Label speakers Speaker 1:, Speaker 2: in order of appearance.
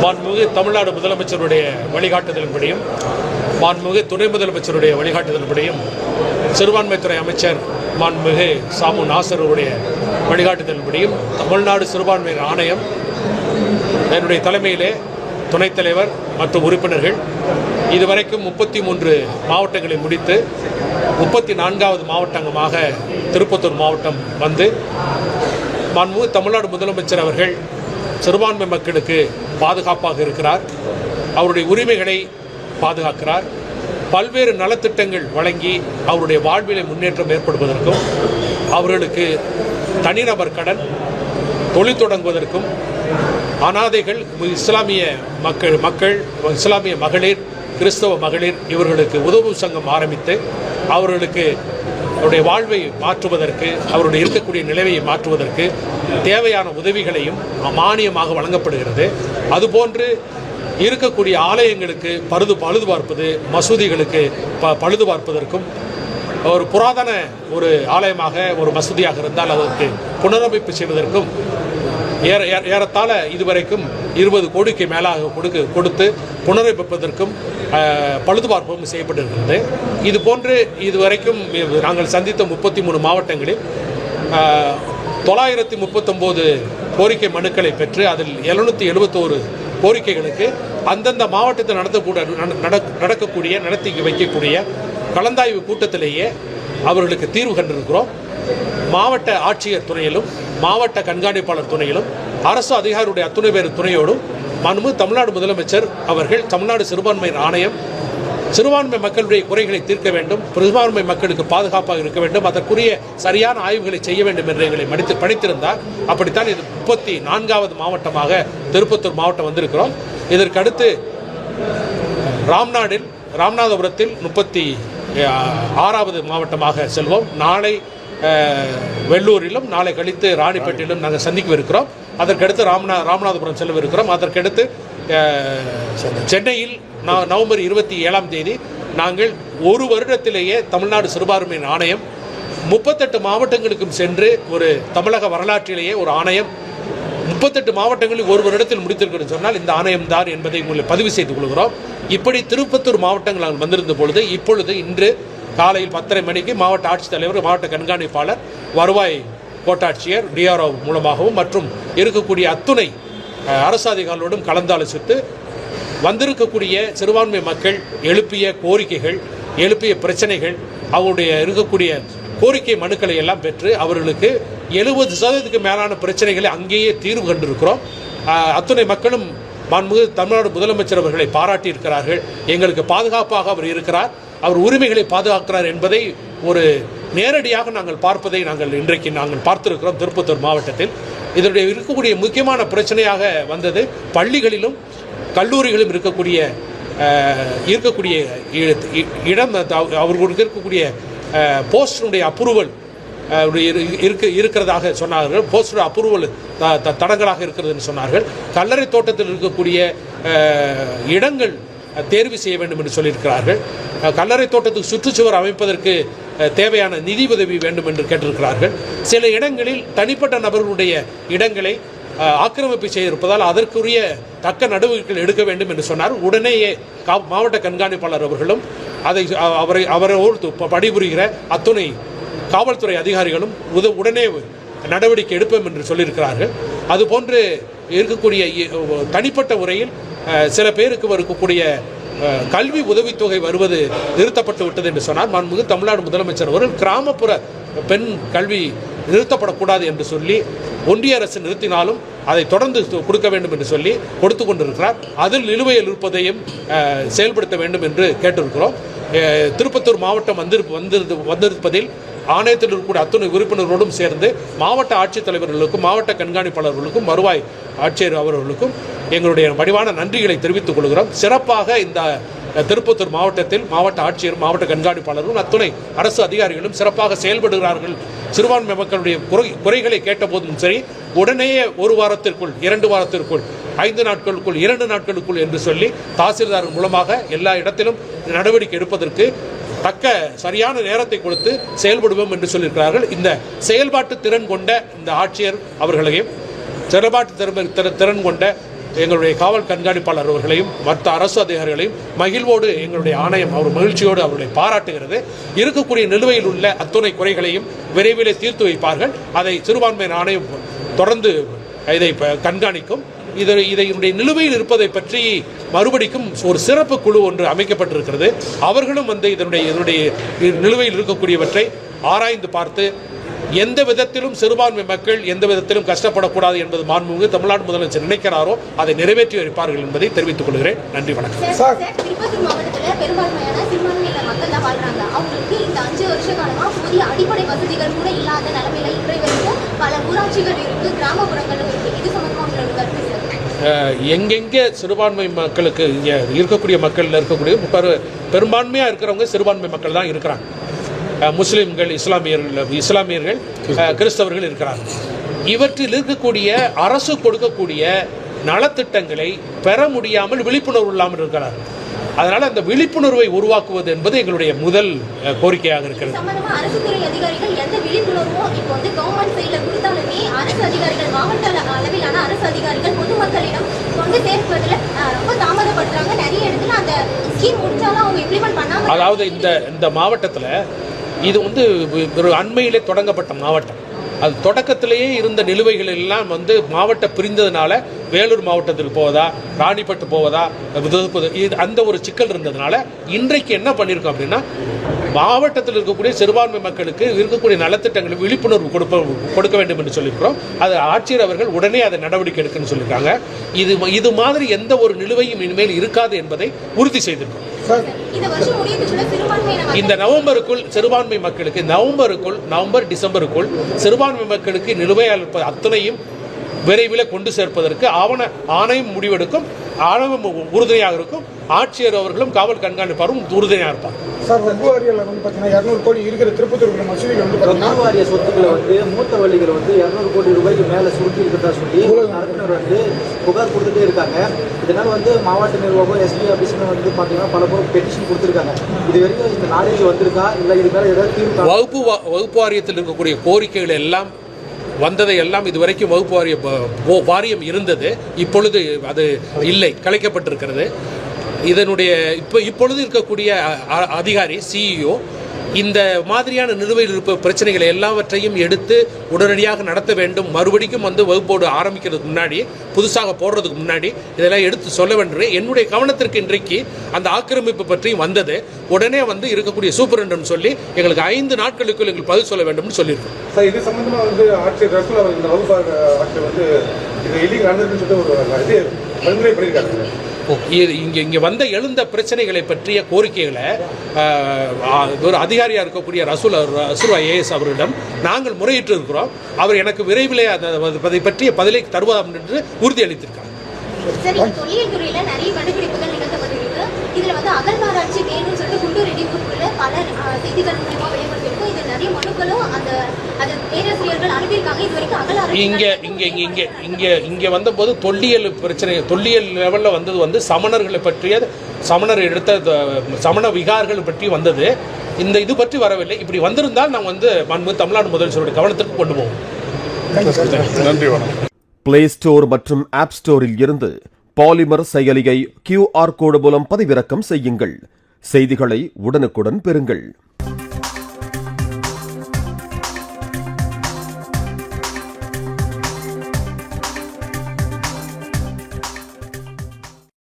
Speaker 1: மாண்புமிகு தமிழ்நாடு முதலமைச்சருடைய வழிகாட்டுதலின்படியும் மாண்புமிகு துணை முதலமைச்சருடைய வழிகாட்டுதலின்படியும் சிறுபான்மைத்துறை அமைச்சர் மாண்புமிகு சாமு நாசருடைய வழிகாட்டுதலின்படியும் தமிழ்நாடு சிறுபான்மையினர் ஆணையம் என்னுடைய தலைமையிலே துணைத் தலைவர் மற்றும் உறுப்பினர்கள் இதுவரைக்கும் 33 மாவட்டங்களை முடித்து 34வது மாவட்டமாக திருப்பத்தூர் மாவட்டம் வந்து மாண்புமிகு தமிழ்நாடு முதலமைச்சர் அவர்கள் சிறுபான்மை மக்களுக்கு பாதுகாப்பாக இருக்கிறார், அவருடைய உரிமைகளை பாதுகாக்கிறார், பல்வேறு நலத்திட்டங்கள் வழங்கி அவருடைய வாழ்விலை முன்னேற்றம் ஏற்படுவதற்கும் அவர்களுக்கு தனிநபர் கடன் தொழில் தொடங்குவதற்கும் அனாதைகள் இஸ்லாமிய மக்கள் இஸ்லாமிய மகளிர் கிறிஸ்தவ மகளிர் இவர்களுக்கு உதவும் சங்கம் ஆரம்பித்து அவர்களுக்கு அவருடைய வாழ்வை மாற்றுவதற்கு அவருடைய இருக்கக்கூடிய நிலைமையை மாற்றுவதற்கு தேவையான உதவிகளையும் மானியமாக வழங்கப்படுகிறது. அதுபோன்று இருக்கக்கூடிய ஆலயங்களுக்கு பழுது பார்ப்பது, மசூதிகளுக்கு பழுது பார்ப்பதற்கும் ஒரு புராதன ஒரு ஆலயமாக ஒரு மசூதியாக இருந்தால் அதற்கு புனரமைப்பு செய்வதற்கும் ஏறத்தாழ இதுவரைக்கும் 20 கோடிக்கு மேலாக கொடுத்து புனரமைப்பதற்கும் பழுதுபார்ப்பும் செய்யப்பட்டிருக்கிறது. இது போன்று இதுவரைக்கும் நாங்கள் சந்தித்த 33 மாவட்டங்களில் 939 கோரிக்கை மனுக்களை பெற்று அதில் 771 கோரிக்கைகளுக்கு அந்தந்த மாவட்டத்தில் நடத்தி வைக்கக்கூடிய கலந்தாய்வு கூட்டத்திலேயே அவர்களுக்கு தீர்வு கண்டிருக்கிறோம். மாவட்ட ஆட்சியர் துணையிலும் மாவட்ட கண்காணிப்பாளர் துணையிலும் அரசு அதிகாரியுடைய அத்துணை பேர் துணையோடும் மாண்புமிகு தமிழ்நாடு முதலமைச்சர் அவர்கள் தமிழ்நாடு சிறுபான்மையினர் ஆணையம் சிறுபான்மை மக்களுடைய குறைகளை தீர்க்க வேண்டும், சிறுபான்மை மக்களுக்கு பாதுகாப்பாக இருக்க வேண்டும், அதற்குரிய சரியான ஆய்வுகளை செய்ய வேண்டும் என்று எங்களை பணித்திருந்தார். அப்படித்தான் இது 34வது மாவட்டமாக திருப்பத்தூர் மாவட்டம் வந்திருக்கிறோம். இதற்கடுத்து ராமநாதபுரத்தில் 36வது மாவட்டமாக செல்வோம். நாளை வெள்ளூரிலும் நாளை கழித்து ராணிப்பேட்டையிலும் நாங்கள் சந்திக்கவிருக்கிறோம். அதற்கடுத்து ராமநாதபுரம் செல்லவிருக்கிறோம். அதற்கடுத்து சென்னையில் நவம்பர் 27ஆம் தேதி நாங்கள் ஒரு வருடத்திலேயே தமிழ்நாடு சிறுபான்மையினர் ஆணையம் 38 மாவட்டங்களுக்கும் சென்று ஒரு தமிழக வரலாற்றிலேயே ஒரு ஆணையம் 38 மாவட்டங்களில் ஒரு வருடத்தில் முடித்திருக்கிறோம் சொன்னால் இந்த ஆணையம் தான் என்பதை உங்களை பதிவு செய்து கொள்கிறோம். இப்படி திருப்பத்தூர் மாவட்டங்கள் நாங்கள் வந்திருந்த பொழுது இன்று காலையில் 10:30 மணிக்கு மாவட்ட ஆட்சித்தலைவர், மாவட்ட கண்காணிப்பாளர், வருவாய் கோட்டாட்சியர், டிஆர்ஓ மூலமாகவும் மற்றும் இருக்கக்கூடிய அத்துணை அரசு அதிகாரிகளோடும் கலந்தாலோசித்து வந்திருக்கக்கூடிய சிறுபான்மை மக்கள் எழுப்பிய கோரிக்கைகள், எழுப்பிய பிரச்சனைகள், அவருடைய இருக்கக்கூடிய கோரிக்கை மனுக்களை எல்லாம் பெற்று அவர்களுக்கு 70% மேலான பிரச்சனைகளை அங்கேயே தீர்வு கண்டிருக்கிறோம். அத்துணை மக்களும் மாண்புமிகு தமிழ்நாடு முதலமைச்சர் அவர்களை பாராட்டியிருக்கிறார்கள். எங்களுக்கு பாதுகாப்பாக அவர் இருக்கிறார், அவர் உரிமைகளை பாதுகாக்கிறார் என்பதை ஒரு நேரடியாக நாங்கள் பார்ப்பதை இன்றைக்கு நாங்கள் பார்த்திருக்கிறோம். திருப்பத்தூர் மாவட்டத்தில் இதனுடைய இருக்கக்கூடிய முக்கியமான பிரச்சனையாக வந்தது பள்ளிகளிலும் கல்லூரிகளிலும் இருக்கக்கூடிய இடம், அவர்களுக்கு இருக்கக்கூடிய போஸ்டனுடைய அப்ரூவல் இருக்கிறதாக சொன்னார்கள். போஸ்டர் அப்ரூவல் தடங்களாக இருக்கிறதுன்னு சொன்னார்கள். கல்லறை தோட்டத்தில் இருக்கக்கூடிய இடங்கள் தேர்வு செய்ய வேண்டும் என்று சொல்லியிருக்கிறார்கள். கல்லறை தோட்டத்துக்கு சுற்றுச்சுவர் அமைப்பதற்கு தேவையான நிதி உதவி வேண்டும் என்று கேட்டிருக்கிறார்கள். சில இடங்களில் தனிப்பட்ட நபர்களுடைய இடங்களை ஆக்கிரமிப்பு செய்திருப்பதால் அதற்குரிய தக்க நடவடிக்கைகள் எடுக்க வேண்டும் என்று சொன்னார். உடனேயே மாவட்ட கண்காணிப்பாளர் அவர்களும் அவரோடு பணிபுரிகிற அத்துணை காவல்துறை அதிகாரிகளும் உடனே நடவடிக்கை எடுப்போம் என்று சொல்லியிருக்கிறார்கள். அதுபோன்று இருக்கக்கூடிய தனிப்பட்ட முறையில் சில பேருக்கு இருக்கக்கூடிய கல்வி உதவித்தொகை வருவது நிறுத்தப்பட்டு விட்டது என்று சொன்னார். மாண்புமிகு தமிழ்நாடு முதலமைச்சர் அவர்கள் கிராமப்புற பெண் கல்வி நிறுத்தப்படக்கூடாது என்று சொல்லி ஒன்றிய அரசு நிறுத்தினாலும் அதை தொடர்ந்து கொடுக்க வேண்டும் என்று சொல்லி கொடுத்து கொண்டிருக்கிறார். அதில் நிலுவையில் இருப்பதையும் செயல்படுத்த வேண்டும் என்று கேட்டிருக்கிறோம். திருப்பத்தூர் மாவட்டம் வந்திருப்பதில் ஆணையத்தில் இருக்கக்கூடிய அத்துணை உறுப்பினர்களோடும் சேர்ந்து மாவட்ட ஆட்சித்தலைவர்களுக்கும் மாவட்ட கண்காணிப்பாளர்களுக்கும் வருவாய் ஆட்சியர் அவர்களுக்கும் எங்களுடைய வடிவான நன்றிகளை தெரிவித்துக் கொள்கிறோம். சிறப்பாக இந்த திருப்பத்தூர் மாவட்டத்தில் மாவட்ட ஆட்சியர், மாவட்ட கண்காணிப்பாளர்களும் அத்துணை அரசு அதிகாரிகளும் சிறப்பாக செயல்படுகிறார்கள். சிறுபான்மை மக்களுடைய குறைகளை கேட்டபோதும் சரி, உடனேயே 1 வாரத்திற்குள் 2 வாரத்திற்குள் 5 நாட்களுக்குள் 2 நாட்களுக்குள் என்று சொல்லி தாசில்தார் மூலமாக எல்லா இடத்திலும் நடவடிக்கை எடுப்பதற்கு தக்க சரியான நேரத்தை கொடுத்து செயல்படுவோம் என்று சொல்லியிருக்கிறார்கள். இந்த செயல்பாட்டு திறன் கொண்ட இந்த ஆட்சியர் அவர்களையும் செயல்பாட்டு திறன் கொண்ட எங்களுடைய காவல் கண்காணிப்பாளர் அவர்களையும் மற்ற அரசு அதிகாரிகளையும் மகிழ்வோடு எங்களுடைய ஆணையம் அவர் மகிழ்ச்சியோடு அவர்களை பாராட்டுகிறது. இருக்கக்கூடிய நிலுவையில் உள்ள அத்துணை குறைகளையும் விரைவிலே தீர்த்து வைப்பார்கள். அதை சிறுபான்மையினர் ஆணையம் தொடர்ந்து இதை கண்காணிக்கும். இதனுடைய நிலுவையில் இருப்பதை பற்றி மறுபடிக்கும் ஒரு சிறப்பு குழு ஒன்று அமைக்கப்பட்டிருக்கிறது. அவர்களும் இதனுடைய நிலுவையில் இருக்கக்கூடியவற்றை ஆராய்ந்து பார்த்து எந்த விதத்திலும் சிறுபான்மை மக்கள் எந்த விதத்திலும் கஷ்டப்படக்கூடாது என்பது மாண்புமிகு தமிழ்நாடு முதலமைச்சர் நினைக்கிறாரோ அதை நிறைவேற்றி வைப்பார்கள் என்பதை தெரிவித்துக் கொள்கிறேன். நன்றி, வணக்கம்.
Speaker 2: திருப்பத்தூர் மாவட்டத்தில் பெரும்பான்மையான சிறுபான்மையின மக்கள் தான் வாழ்றாங்க. அவங்களுக்கு இந்த 5 வருஷ காலமாக போதிய அடிப்படை வசதிகள் கூட இல்லாத நிலைமையில இன்றைய வரைக்கும் பல ஊராட்சிகள் இருக்கு, கிராமப்புறங்களும் இருக்கு. இது சம்பந்தமாக உங்களோட கருத்து?
Speaker 1: எங்கெங்கே சிறுபான்மை மக்களுக்கு இங்கே இருக்கக்கூடிய மக்களில் இருக்கக்கூடிய பெரும்பான்மையாக இருக்கிறவங்க சிறுபான்மை மக்கள் தான் இருக்கிறாங்க. முஸ்லீம்கள், இஸ்லாமியர்கள், கிறிஸ்தவர்கள் இருக்கிறார்கள். இவற்றில் இருக்கக்கூடிய அரசு கொடுக்கக்கூடிய நலத்திட்டங்களை பெற முடியாமல் விழிப்புணர்வு இல்லாமல் இருக்கிறார்கள். அதனால் அந்த விழிப்புணர்வை உருவாக்குவது என்பது எங்களுடைய முதல் கோரிக்கையாக இருக்கிறது.
Speaker 2: அரசு துறை அதிகாரிகள் எந்த விழிப்புணர்வும் இப்போ கவர்மெண்ட் சைடில் கொடுத்தாலுமே அரசு அதிகாரிகள், மாவட்ட அளவிலான அரசு அதிகாரிகள் பொதுமக்களிடம் கொண்டு சேர்ப்பதில் ரொம்ப தாமதப்படுத்துறாங்க. நிறைய இடத்துல அந்த ஸ்கீம் முடிச்சாலும் அவங்க இம்ப்ளிமெண்ட் பண்ணாமல். அதாவது
Speaker 1: இந்த மாவட்டத்தில் இது ஒரு அண்மையிலே தொடங்கப்பட்ட மாவட்டம். அது தொடக்கத்திலேயே இருந்த நிலுவைகள் எல்லாம் மாவட்டம் பிரிந்ததுனால வேலூர் மாவட்டத்துக்கு போவதா, ராணிப்பட்டு போவதா, அந்த ஒரு சிக்கல் இருந்ததுனால இன்றைக்கு என்ன பண்ணியிருக்கோம் அப்படின்னா, மாவட்டத்தில் இருக்கக்கூடிய சிறுபான்மை மக்களுக்கு இருக்கக்கூடிய நலத்திட்டங்களை விழிப்புணர்வு கொடுக்க வேண்டும் என்று சொல்லியிருக்கிறோம். அது ஆட்சியர் அவர்கள் உடனே அதை நடவடிக்கை எடுக்கணும்னு சொல்லியிருக்காங்க. இது மாதிரி எந்த ஒரு நிலுவையும் இனிமேல் இருக்காது என்பதை உறுதி செய்திருக்கிறோம். இந்த நவம்பருக்குள் சிறுபான்மை மக்களுக்கு நவம்பர் டிசம்பருக்குள் சிறுபான்மை மக்களுக்கு நிலுவையால் இருப்பது அத்தனையும் விரைவில் கொண்டு சேர்ப்பதற்கு ஆணையம் முடிவெடுக்கும். ஆணையம் உறுதுணையாக இருக்கும். ஆட்சியர் அவர்களும் காவல் கண்காணிப்பாரும் உறுதுணையாக இருப்பார்.
Speaker 3: சார், வாரியில் பார்த்தீங்கன்னா 200 கோடி இருக்கிற திருப்பத்தூர் மசூதியில்
Speaker 4: வாரிய சொத்துக்களை மூத்த வழிகள் 200 கோடி ரூபாய்க்கு மேலே சுருட்டி இருக்கிறதா சொல்லி நடத்தினர் புகார் கொடுத்துட்டே இருக்காங்க. இதனால் மாவட்ட நிர்வாகம், எஸ்பி ஆஃபீஸ்னு பார்த்தீங்கன்னா பல பேர் பெட்டிஷன் கொடுத்துருக்காங்க. இது வரைக்கும் இந்த நாலேஜ் வந்திருக்கா, இல்லை இது மேலே ஏதாவது தீர்வு?
Speaker 1: வகுப்பு வாரியத்தில் இருக்கக்கூடிய கோரிக்கைகள் எல்லாம் வந்ததை எல்லாம் இதுவரைக்கும் வகுப்பு வாரியம் இருந்தது. இப்பொழுது அது இல்லை, கலைக்கப்பட்டிருக்கிறது. இதனுடைய இப்பொழுது இருக்கக்கூடிய அதிகாரி சிஇஓ இந்த மாதிரியான நிலுவையில் இருப்ப பிரச்சனைகளை எல்லாவற்றையும் எடுத்து உடனடியாக நடத்த வேண்டும். மறுபடிக்கும் வகுப்போடு ஆரம்பிக்கிறதுக்கு முன்னாடி, புதுசாக போடுறதுக்கு முன்னாடி இதெல்லாம் எடுத்து சொல்ல வேண்டும். என்னுடைய கவனத்திற்கு இன்றைக்கு அந்த ஆக்கிரமிப்பு பற்றியும் வந்தது. உடனே இருக்கக்கூடிய சூப்பரண்டம் சொல்லி எங்களுக்கு 5 நாட்களுக்குள் எங்களுக்கு பதில் சொல்ல வேண்டும்னு சொல்லியிருக்கோம்.
Speaker 3: சார், இது சம்பந்தமாக ஆட்சியர் ரசூல் அவர் இந்த வகுப்பு ஆட்சியர் இது இல்லீகல் நடந்துன்னு சொல்லிட்டு ஒரு பரிந்துரை பண்ணியிருக்காங்க.
Speaker 1: இங்கே எழுந்த பிரச்சனைகளை பற்றிய கோரிக்கைகளை ஒரு அதிகாரியாக இருக்கக்கூடிய ரசூல் ஐஏஎஸ் அவரிடம் நாங்கள் முறையிட்டு இருக்கிறோம். அவர் எனக்கு விரைவில் அதை பற்றிய பதிலை தருவார் என்று உறுதியளித்திருக்காங்க.
Speaker 2: தொழில் துறையில நிறைய கண்டுபிடிப்புகள் நிகழ்த்தப்பட்டிருக்கு. இதுல அகழ்வாராய்ச்சி வேணும்னு சொல்லிட்டு குண்டூர் இடிவுக்குள்ள பல செய்திகள் மூலமா வெளிப்படுத்திருக்கும். இது நிறைய மனுக்களும் அது பேராசிரியர்கள் அனுப்பியிருக்காங்க. இது வரைக்கும் அகழ்வாராய்ச்சி
Speaker 1: இங்கே வந்தபோது தொல்லியல் பிரச்சனை, தொல்லியல் லெவலில் வந்தது சமணர்களை பற்றிய, சமணர் எடுத்த சமண விகார்கள் பற்றி வந்தது. இது பற்றி வரவில்லை. இப்படி வந்திருந்தால் நாம் தமிழ்நாடு முதலமைச்சருடைய கவனத்திற்கு கொண்டு போவோம்.
Speaker 3: நன்றி, வணக்கம்.
Speaker 5: பிளே ஸ்டோர் மற்றும் ஆப் ஸ்டோரில் இருந்து பாலிமர் செயலியை QR கோடு மூலம் பதிவிறக்கம் செய்யுங்கள். செய்திகளை உடனுக்குடன் பெறுங்கள்.